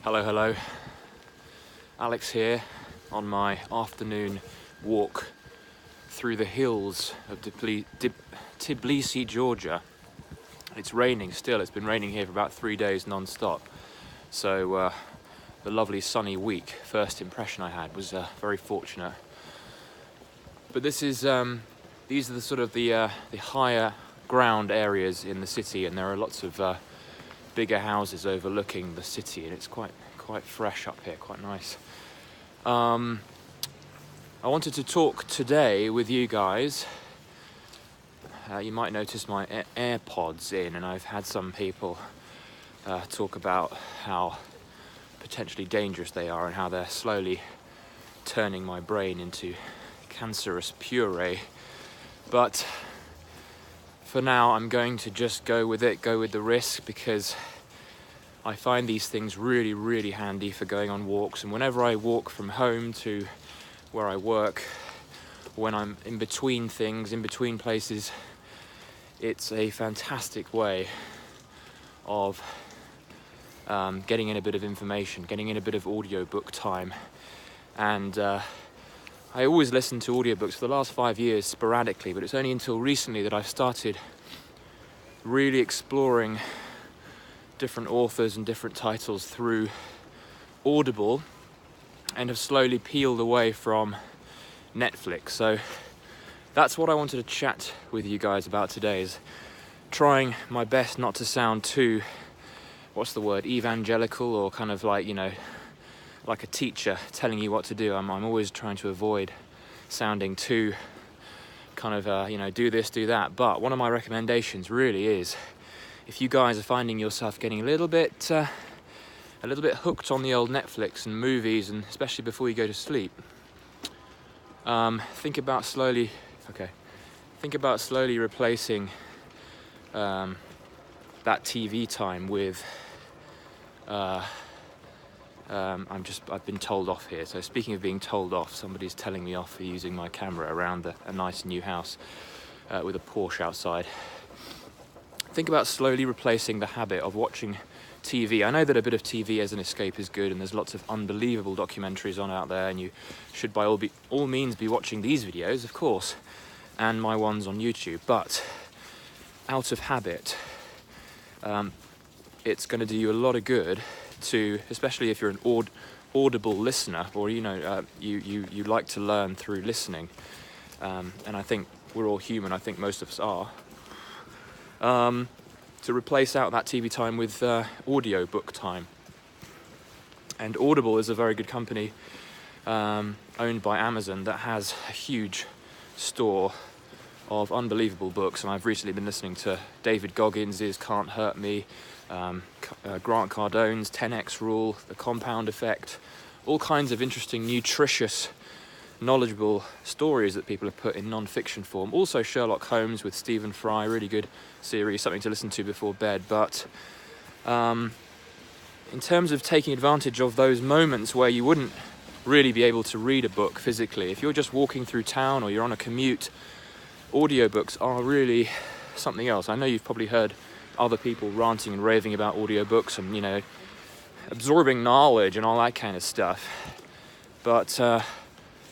Hello. Alex here on my afternoon walk through the hills of Tbilisi, Georgia. It's raining still. It's been raining here for about 3 days non-stop. So the lovely sunny week, first impression I had was very fortunate. But this is these are the sort of the higher ground areas in the city, and there are lots of bigger houses overlooking the city, and it's quite fresh up here, quite nice. I wanted to talk today with you guys. You might notice my AirPods in, and I've had some people talk about how potentially dangerous they are and how they're slowly turning my brain into cancerous puree. But for now, I'm going to just go with the risk, because I find these things really handy for going on walks. And whenever I walk from home to where I work, when I'm in between things, in between places, it's a fantastic way of getting in a bit of information, getting in a bit of audiobook time. And I always listen to audiobooks for the last 5 years sporadically, but it's only until recently that I've started really exploring different authors and different titles through Audible, and have slowly peeled away from Netflix. So that's what I wanted to chat with you guys about today, is trying my best not to sound too, evangelical, or kind of like, like a teacher telling you what to do. I'm always trying to avoid sounding too kind of, do this, do that. But one of my recommendations really is, if you guys are finding yourself getting a little bit hooked on the old Netflix and movies, and especially before you go to sleep, think about slowly replacing that TV time with I've been told off here. So speaking of being told off, somebody's telling me off for using my camera around a nice new house with a Porsche outside. Think about slowly replacing the habit of watching TV. I know that a bit of TV as an escape is good, and there's lots of unbelievable documentaries on out there, and you should by all means be watching these videos, of course, and my ones on YouTube. But out of habit, it's going to do you a lot of good to, especially if you're an audible listener, or you like to learn through listening, and I think we're all human. I think most of us are. To replace out that TV time with audiobook time. And Audible is a very good company, owned by Amazon, that has a huge store of unbelievable books. And I've recently been listening to David Goggins' Can't Hurt Me, Grant Cardone's 10X Rule, The Compound Effect, all kinds of interesting, nutritious, knowledgeable stories that people have put in non-fiction form. Also Sherlock Holmes with Stephen Fry, really good series, something to listen to before bed. But in terms of taking advantage of those moments where you wouldn't really be able to read a book physically, if you're just walking through town or you're on a commute, audiobooks are really something else. I know you've probably heard other people ranting and raving about audiobooks and, absorbing knowledge and all that kind of stuff. But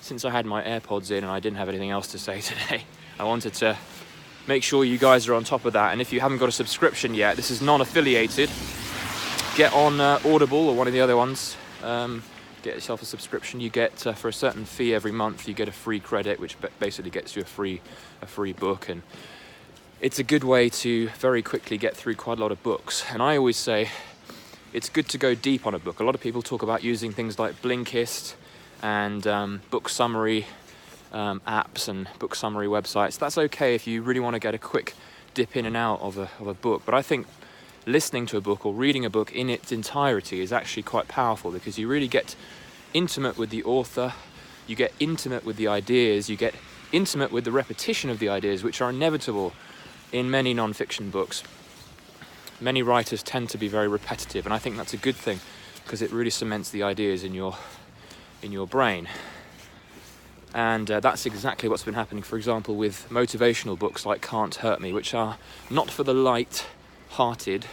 since I had my AirPods in and I didn't have anything else to say today, I wanted to make sure you guys are on top of that. And if you haven't got a subscription yet, this is non-affiliated. Get on Audible or one of the other ones. Get yourself a subscription. You get, for a certain fee every month, you get a free credit, which basically gets you a free book. And it's a good way to very quickly get through quite a lot of books. And I always say it's good to go deep on a book. A lot of people talk about using things like Blinkist and book summary apps and book summary websites. That's okay if you really want to get a quick dip in and out of a book. But I think listening to a book or reading a book in its entirety is actually quite powerful, because you really get intimate with the author, you get intimate with the ideas, you get intimate with the repetition of the ideas, which are inevitable in many non-fiction books. Many writers tend to be very repetitive, and I think that's a good thing, because it really cements the ideas in your brain. And that's exactly what's been happening, for example, with motivational books like Can't Hurt Me, which are not for the light-hearted,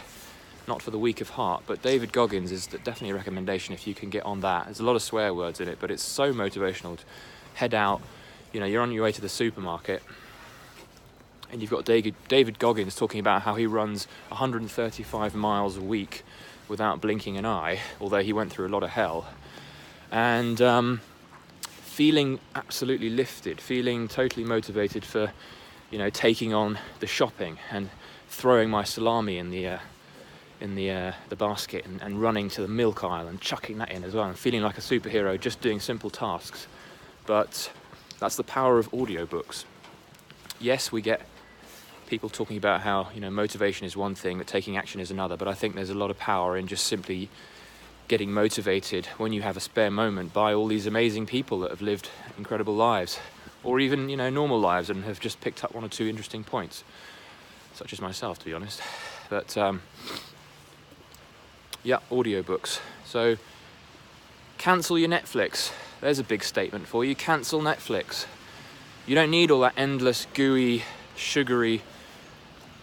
not for the weak of heart, but David Goggins is definitely a recommendation if you can get on that. There's a lot of swear words in it, but it's so motivational. Head out, you're on your way to the supermarket, and you've got David Goggins talking about how he runs 135 miles a week without blinking an eye, although he went through a lot of hell, and feeling absolutely lifted, feeling totally motivated for, taking on the shopping and throwing my salami in the basket and running to the milk aisle and chucking that in as well, and feeling like a superhero just doing simple tasks. But that's the power of audiobooks. Yes, we get people talking about how, motivation is one thing, but taking action is another. But I think there's a lot of power in just simply getting motivated when you have a spare moment by all these amazing people that have lived incredible lives, or even, normal lives, and have just picked up one or two interesting points, such as myself, to be honest. But yeah, audiobooks. So cancel your Netflix. There's a big statement for you. Cancel Netflix. You don't need all that endless, gooey, sugary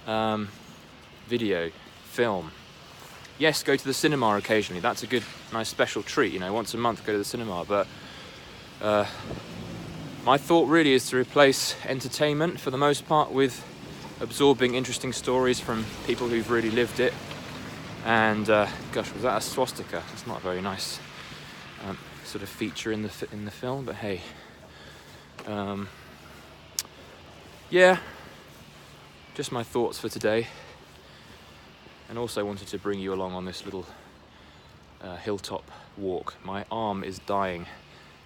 film. Yes, go to the cinema occasionally. That's a good, nice special treat. Once a month, go to the cinema. But my thought really is to replace entertainment, for the most part, with absorbing interesting stories from people who've really lived it. And gosh, was that a swastika? It's not a very nice sort of feature in the film, but hey, yeah, just my thoughts for today. And also wanted to bring you along on this little hilltop walk. My arm is dying,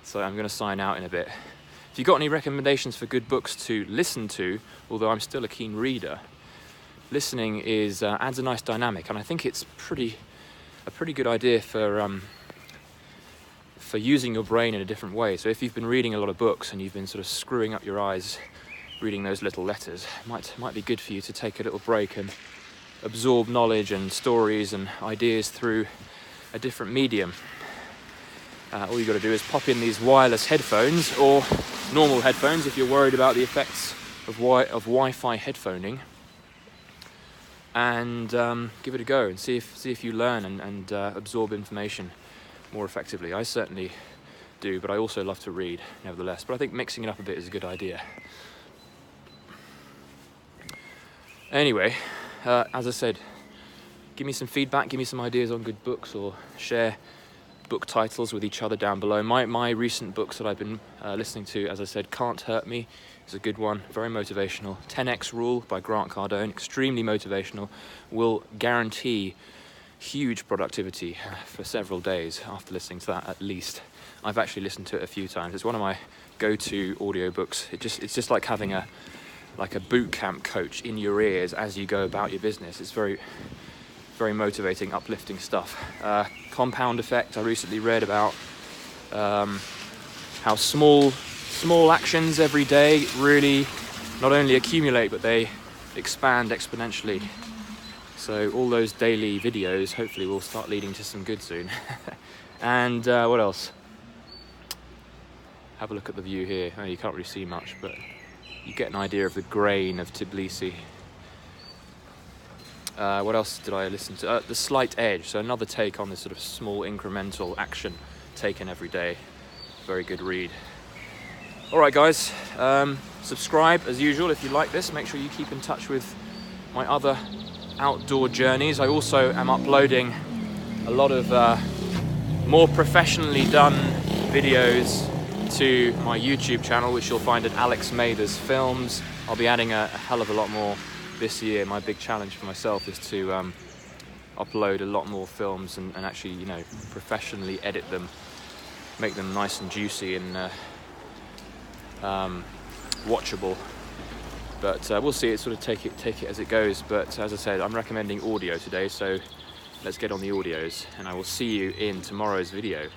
so I'm going to sign out in a bit. If you've got any recommendations for good books to listen to, although I'm still a keen reader, listening adds a nice dynamic, and I think it's a pretty good idea for using your brain in a different way. So if you've been reading a lot of books and you've been sort of screwing up your eyes reading those little letters, it might be good for you to take a little break and absorb knowledge and stories and ideas through a different medium. All you've got to do is pop in these wireless headphones, or normal headphones if you're worried about the effects of Wi-Fi headphoning, and give it a go and see if you learn and absorb information more effectively. I certainly do, but I also love to read nevertheless. But I think mixing it up a bit is a good idea. Anyway, as I said, give me some feedback, give me some ideas on good books, or share book titles with each other down below. My recent books that I've been listening to, as I said, Can't Hurt Me is a good one, very motivational. 10X Rule by Grant Cardone, extremely motivational, will guarantee huge productivity for several days after listening to that, at least. I've actually listened to it a few times. It's one of my go-to audiobooks. It's just like having a boot camp coach in your ears as you go about your business. It's very, very motivating, uplifting stuff. Compound Effect, I recently read about how small actions every day really not only accumulate, but they expand exponentially. So all those daily videos hopefully will start leading to some good soon. And what else? Have a look at the view here. Oh, you can't really see much, but you get an idea of the grain of Tbilisi. What else did I listen to? The Slight Edge, so another take on this sort of small incremental action taken every day. Very good read. All right, guys, subscribe as usual if you like this. Make sure you keep in touch with my other outdoor journeys. I also am uploading a lot of more professionally done videos to my YouTube channel, which you'll find at Alex Mather's Films. I'll be adding a hell of a lot more this year. My big challenge for myself is to upload a lot more films and actually, professionally edit them, make them nice and juicy and watchable. But we'll see. It sort of take it as it goes. But as I said, I'm recommending audio today, so let's get on the audios, and I will see you in tomorrow's video.